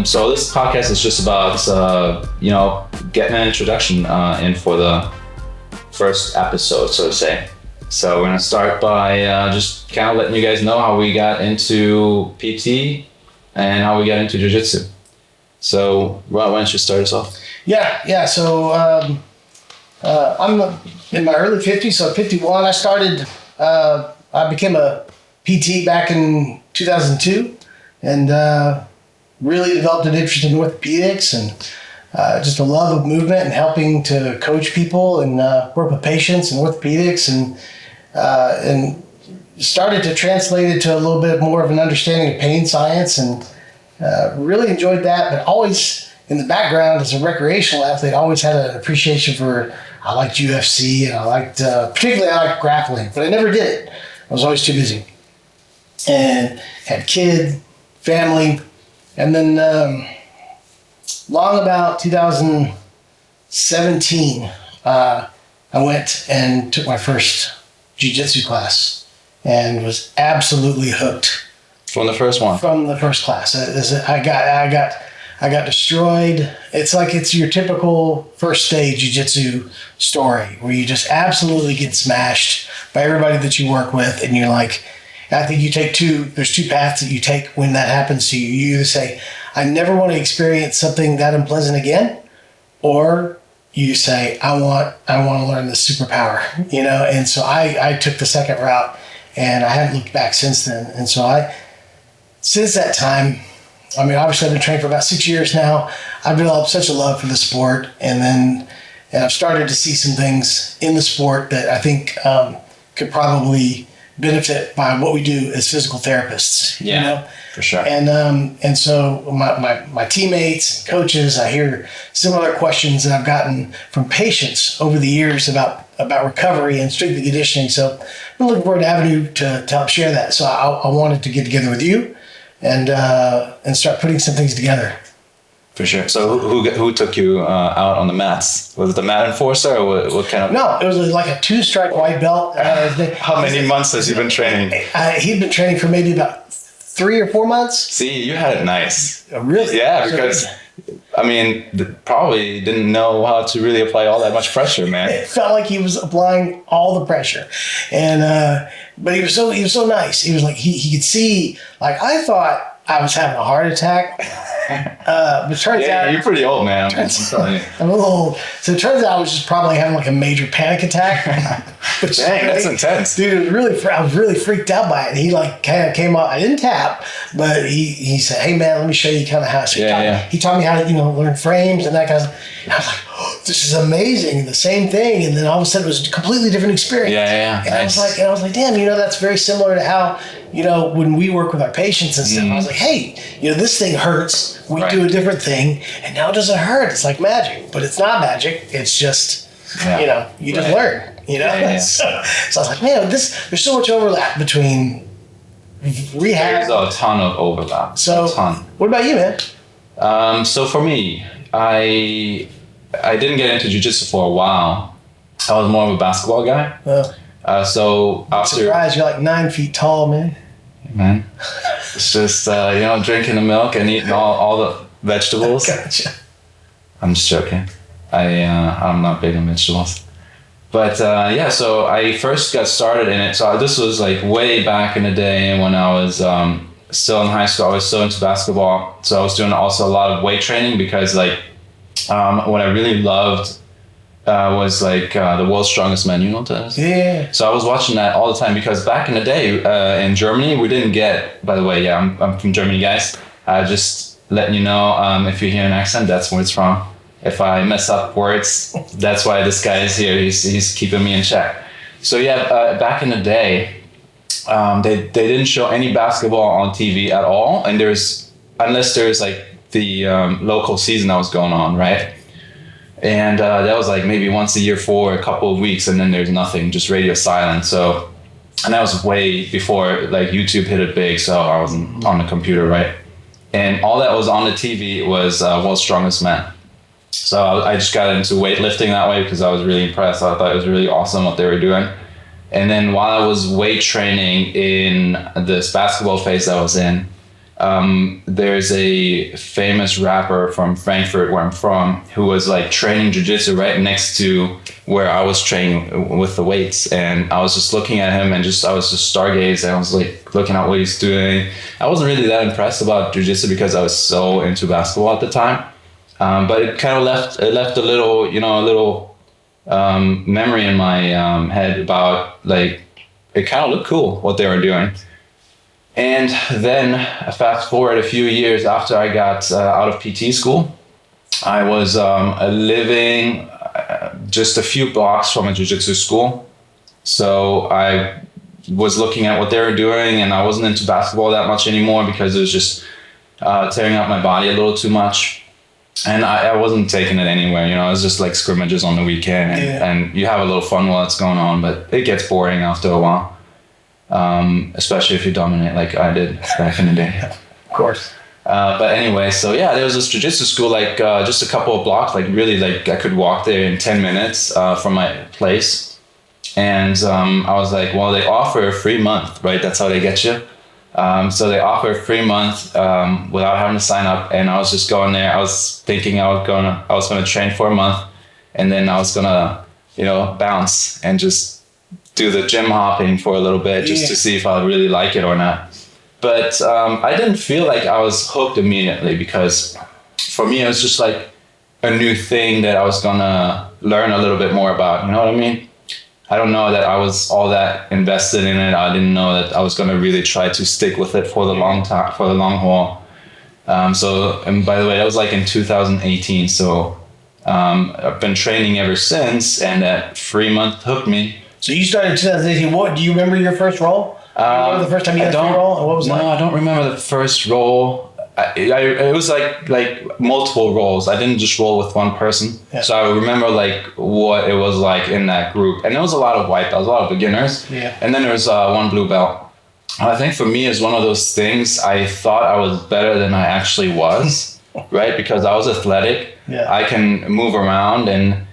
So this podcast is just about, getting an introduction in for the first episode, so to say. So we're going to start by just kind of letting you guys know how we got into PT and how we got into jiu-jitsu. So why don't you start us off? Yeah. So I'm in my early 50s, so 51. I became a PT back in 2002 and really developed an interest in orthopedics and just a love of movement and helping to coach people and work with patients and orthopedics and started to translate it to a little bit more of an understanding of pain science and really enjoyed that, but always in the background as a recreational athlete, I always had an appreciation for, I liked UFC and I liked, particularly I liked grappling, but I never did it. I was always too busy and had kid, family, and then long about 2017, I went and took my first jiu-jitsu class and was absolutely hooked. From the first one? From the first class. I got destroyed. It's your typical first day jiu-jitsu story where you just absolutely get smashed by everybody that you work with, and you're like, I think there's two paths that you take when that happens to you. You either say, I never want to experience something that unpleasant again, or you say, I want to learn this superpower, and so I took the second route, and I haven't looked back since then. And so since that time, obviously I've been training for about 6 years now. I've developed such a love for the sport, and I've started to see some things in the sport that I think could probably benefit by what we do as physical therapists. For sure. And so my teammates and coaches, I hear similar questions that I've gotten from patients over the years about recovery and strength and conditioning. So I'm looking for an avenue to help share that. So I wanted to get together with you and start putting some things together. For sure. So who took you out on the mats? Was it the mat enforcer or what kind of? No, it was like a 2-stripe white belt. How many months has he been training? He'd been training for maybe about 3 or 4 months. See, you had it nice. Really? Yeah, because probably didn't know how to really apply all that much pressure, man. It felt like he was applying all the pressure, and but he was so nice. He was like he could see. Like I thought I was having a heart attack, but turns out you're pretty old, man. I'm telling you. I'm a little old. So it turns out I was just probably having like a major panic attack. Dang, that's intense, dude. I was really freaked out by it. And he like kind of came up. I didn't tap, but he said, "Hey man, let me show you kind of how." So he taught me how to learn frames and that kind of stuff. And I was like, oh, this is amazing. The same thing, and then all of a sudden it was a completely different experience. Yeah. And nice. I was like, damn, that's very similar to how when we work with our patients and stuff. I was like, hey, this thing hurts. We do a different thing, and now it doesn't hurt. It's like magic, but it's not magic. It's just you just learn. So I was like, man, there's so much overlap between rehab. There's a ton of overlap. So, what about you, man? So for me, I didn't get into jiu-jitsu for a while. I was more of a basketball guy. So after, surprised you're like 9 feet tall, man. Man, it's just drinking the milk and eating all the vegetables. Gotcha. I'm just joking. I'm not big on vegetables. But so I first got started in it. So this was like way back in the day when I was still in high school. I was so into basketball. So I was doing also a lot of weight training because what I really loved was like the World's Strongest Man. You know what that is? Yeah. So I was watching that all the time because back in the day in Germany, we didn't get, by the way, I'm from Germany, guys. Just letting you know, if you hear an accent, that's where it's from. If I mess up words, that's why this guy is here. He's keeping me in check. So back in the day, they didn't show any basketball on TV at all. And unless there's like the local season that was going on, right? And that was like maybe once a year for a couple of weeks, and then there's nothing, just radio silent. So, and that was way before like YouTube hit it big, so I wasn't on the computer, right? And all that was on the TV was World's Strongest Man. So I just got into weightlifting that way because I was really impressed. I thought it was really awesome what they were doing. And then while I was weight training in this basketball phase I was in, there's a famous rapper from Frankfurt, where I'm from, who was like training jiu-jitsu right next to where I was training with the weights. And I was just looking at him and I was just stargazing. I was like looking at what he's doing. I wasn't really that impressed about jiu-jitsu because I was so into basketball at the time. But it kind of left a little memory in my head about like, it kind of looked cool what they were doing. And then fast forward a few years after I got out of PT school, I was living just a few blocks from a jiu-jitsu school. So I was looking at what they were doing, and I wasn't into basketball that much anymore because it was just tearing up my body a little too much. And I wasn't taking it anywhere, you know. It was just like scrimmages on the weekend, and you have a little fun while it's going on, but it gets boring after a while. Especially if you dominate like I did back in the day. Of course. But anyway, so yeah, there was this jiu-jitsu school like just a couple of blocks, like really like I could walk there in 10 minutes from my place. And I was like, well, they offer a free month, right? That's how they get you. So they offer a free month without having to sign up. And I was just going there. I was thinking I was gonna train for a month, and then I was gonna, bounce and just do the gym hopping for a little bit just to see if I really like it or not. But I didn't feel like I was hooked immediately, because for me, it was just like a new thing that I was gonna learn a little bit more about. You know what I mean? I don't know that I was all that invested in it. I didn't know that I was gonna really try to stick with it for the long time, for the long haul. And by the way, that was like in 2018. So I've been training ever since, and that free month hooked me. So you started in 2018. What do you remember your first role? Do you remember the first time you had a free roll? And what was it like? No, I don't remember the first roll. It was like multiple roles. I didn't just roll with one person. Yeah. So I remember like what it was like in that group. And there was a lot of white belts, a lot of beginners. Yeah. And then there was one blue belt. I think for me, it's one of those things, I thought I was better than I actually was, right? Because I was athletic. Yeah. I can move around, and,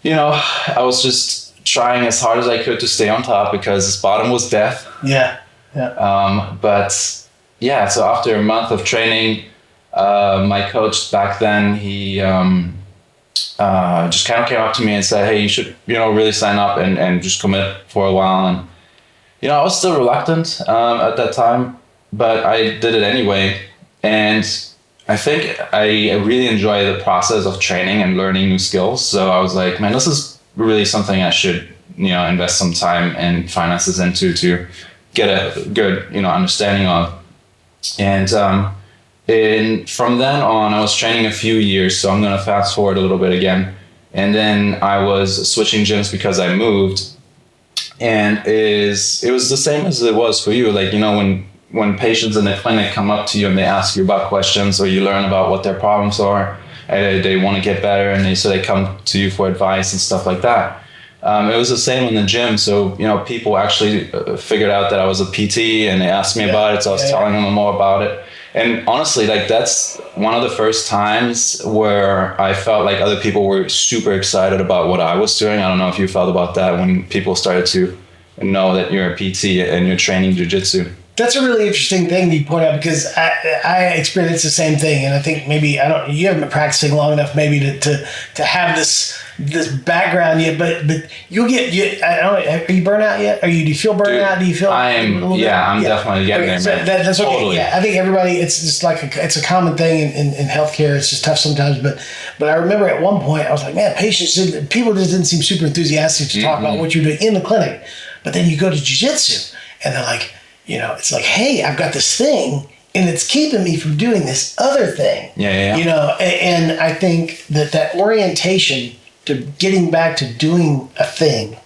I was just trying as hard as I could to stay on top, because this bottom was death. Yeah. But yeah, so after a month of training, my coach back then, he just kind of came up to me and said, hey, you should, really sign up and just commit for a while. And, I was still reluctant at that time, but I did it anyway. And I think I really enjoy the process of training and learning new skills. So I was like, man, this is really something I should, invest some time and finances into to get a good, understanding of. And from then on, I was training a few years. So I'm going to fast forward a little bit again. And then I was switching gyms because I moved. And it was the same as it was for you. Like, when patients in the clinic come up to you and they ask you about questions, or you learn about what their problems are, and they want to get better, and so they come to you for advice and stuff like that. It was the same in the gym. So, people actually figured out that I was a PT, and they asked me about it. So I was telling them more about it. And honestly, like, that's one of the first times where I felt like other people were super excited about what I was doing. I don't know if you felt about that when people started to know that you're a PT and you're training jiu-jitsu. That's a really interesting thing you point out, because I experienced the same thing, and I think maybe you haven't been practicing long enough maybe to have this background yet, but you'll get are you burnt out yet? Do you feel burnt out? Do you feel I'm definitely getting there, man. That's okay. Totally. Yeah, I think everybody, it's just like it's a common thing in healthcare. It's just tough sometimes, but I remember at one point I was like, man, people just didn't seem super enthusiastic to talk about what you're doing in the clinic. But then you go to jiu-jitsu and they're like, it's like, hey, I've got this thing, and it's keeping me from doing this other thing. Yeah. And I think that orientation to getting back to doing a thing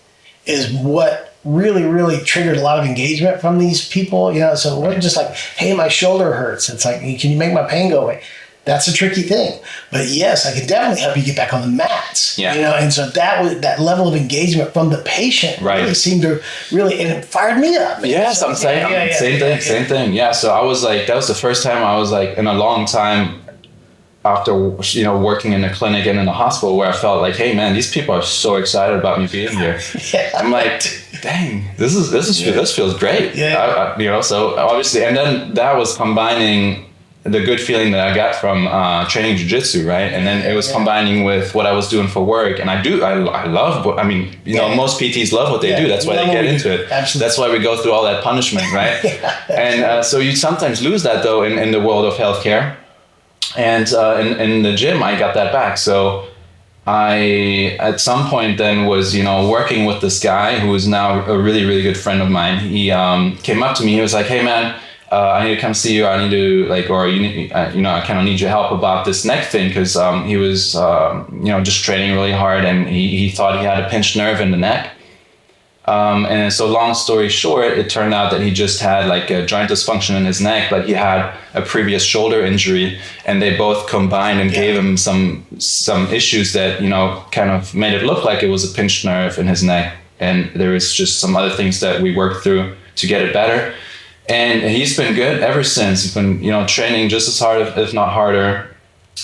is what really, really triggered a lot of engagement from these people. So it wasn't just like, hey, my shoulder hurts. It's like, can you make my pain go away? That's a tricky thing. But yes, I can definitely help you get back on the mats. Yeah. And so that level of engagement from the patient really seemed to and it fired me up. Yes, I'm saying same thing. Yeah. So I was like, that was the first time I was like in a long time after, working in the clinic and in the hospital, where I felt like, hey man, these people are so excited about me being here. I'm like, dang, this feels great. Yeah. So obviously, and then that was combining the good feeling that I got from training jiu-jitsu, right? And then it was combining with what I was doing for work. And I love, most PTs love what they do. That's why they get into it. Absolutely. That's why we go through all that punishment, right? And so you sometimes lose that though in the world of healthcare. And in the gym, I got that back. So I, at some point then was, working with this guy who is now a really, really good friend of mine. He came up to me. He was like, hey man, I need to come see you. I need to I kind of need your help about this neck thing. Cause he was, just training really hard and he thought he had a pinched nerve in the neck. And so long story short, it turned out that he just had like a joint dysfunction in his neck, but he had a previous shoulder injury, and they both combined and gave him some issues that, kind of made it look like it was a pinched nerve in his neck. And there was just some other things that we worked through to get it better. And he's been good ever since. He's been, training just as hard, if not harder.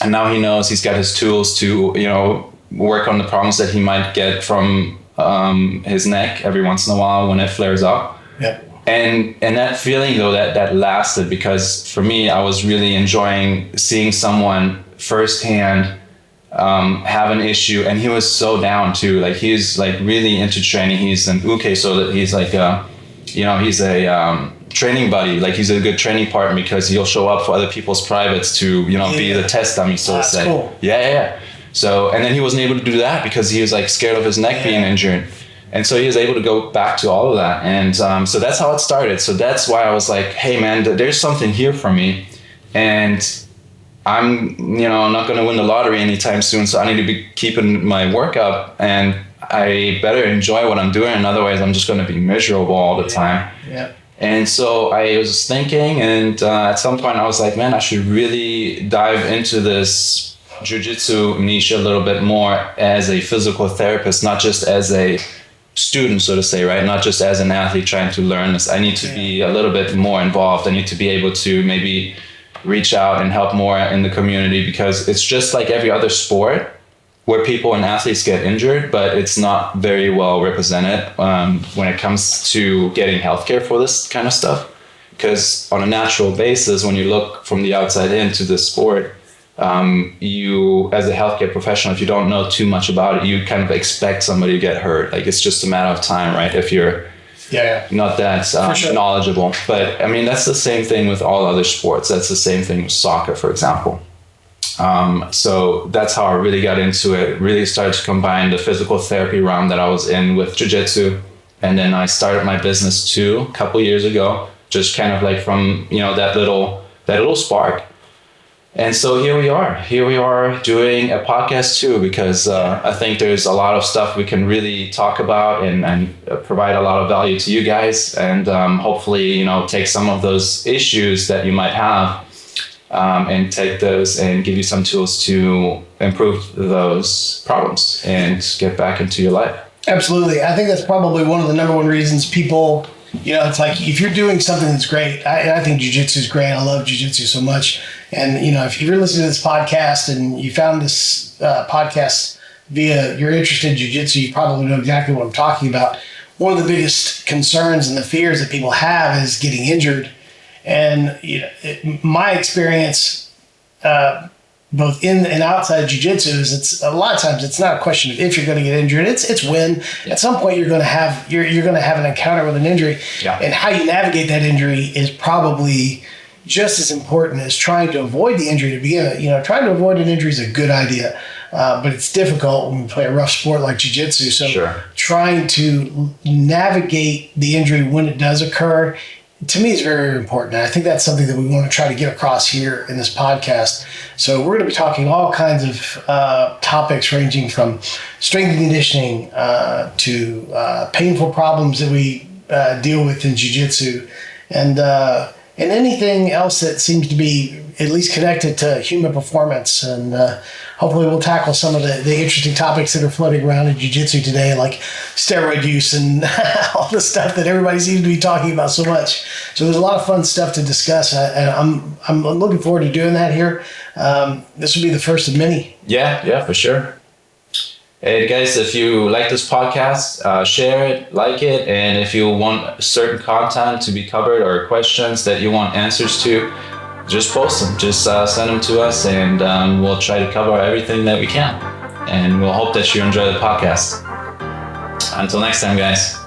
And now he knows he's got his tools to, work on the problems that he might get from his neck every once in a while when it flares up. Yep. And that feeling though that lasted, because for me I was really enjoying seeing someone firsthand have an issue, and he was so down too. Like he's like really into training. He's an uke, so that he's like he's a training buddy. Like he's a good training partner because he'll show up for other people's privates to be the test dummy, so to say. Cool. Yeah. So, and then he wasn't able to do that because he was like scared of his neck being injured. And so he was able to go back to all of that. And so that's how it started. So that's why I was like, hey man, there's something here for me. And I'm, not going to win the lottery anytime soon. So I need to be keeping my work up, and I better enjoy what I'm doing. And otherwise I'm just going to be miserable all the time. Yeah. And so I was thinking, and at some point I was like, man, I should really dive into this jiu-jitsu niche a little bit more as a physical therapist, not just as a student, so to say, right? Not just as an athlete trying to learn this. I need to be a little bit more involved. I need to be able to maybe reach out and help more in the community, because it's just like every other sport where people and athletes get injured, but it's not very well represented when it comes to getting healthcare for this kind of stuff. Because on a natural basis, when you look from the outside into the sport, you, as a healthcare professional, if you don't know too much about it, you kind of expect somebody to get hurt. Like it's just a matter of time, right? If you're not that knowledgeable. But I mean, that's the same thing with all other sports. That's the same thing with soccer, for example. So that's how I really got into it. Really started to combine the physical therapy realm that I was in with jiu-jitsu. And then I started my business too a couple years ago, just kind of like from, that little spark. And so here we are doing a podcast too, because I think there's a lot of stuff we can really talk about and provide a lot of value to you guys, and hopefully, take some of those issues that you might have and take those and give you some tools to improve those problems and get back into your life. Absolutely. I think that's probably one of the number one reasons people, it's like if you're doing something that's great, I think jiu-jitsu is great. I love jiu-jitsu so much. And, if you're listening to this podcast and you found this podcast via your interest in jiu-jitsu, you probably know exactly what I'm talking about. One of the biggest concerns and the fears that people have is getting injured. And my experience, both in and outside of jiu-jitsu, is it's a lot of times it's not a question of if you're going to get injured. It's when. Yeah. At some point you're going to have an encounter with an injury, and how you navigate that injury is probably just as important as trying to avoid the injury to begin with. Trying to avoid an injury is a good idea, but it's difficult when we play a rough sport like jiu-jitsu. So trying to navigate the injury when it does occur, to me, is very, very important. And I think that's something that we want to try to get across here in this podcast. So we're going to be talking all kinds of topics ranging from strength and conditioning to painful problems that we deal with in jiu-jitsu, and anything else that seems to be at least connected to human performance. And hopefully we'll tackle some of the interesting topics that are floating around in jiu-jitsu today, like steroid use and all the stuff that everybody seems to be talking about so much. So there's a lot of fun stuff to discuss, and I'm looking forward to doing that here. This will be the first of many. Yeah, for sure. And guys, if you like this podcast, share it, like it, and if you want certain content to be covered or questions that you want answers to, just post them. Just send them to us, and we'll try to cover everything that we can. And we'll hope that you enjoy the podcast. Until next time, guys.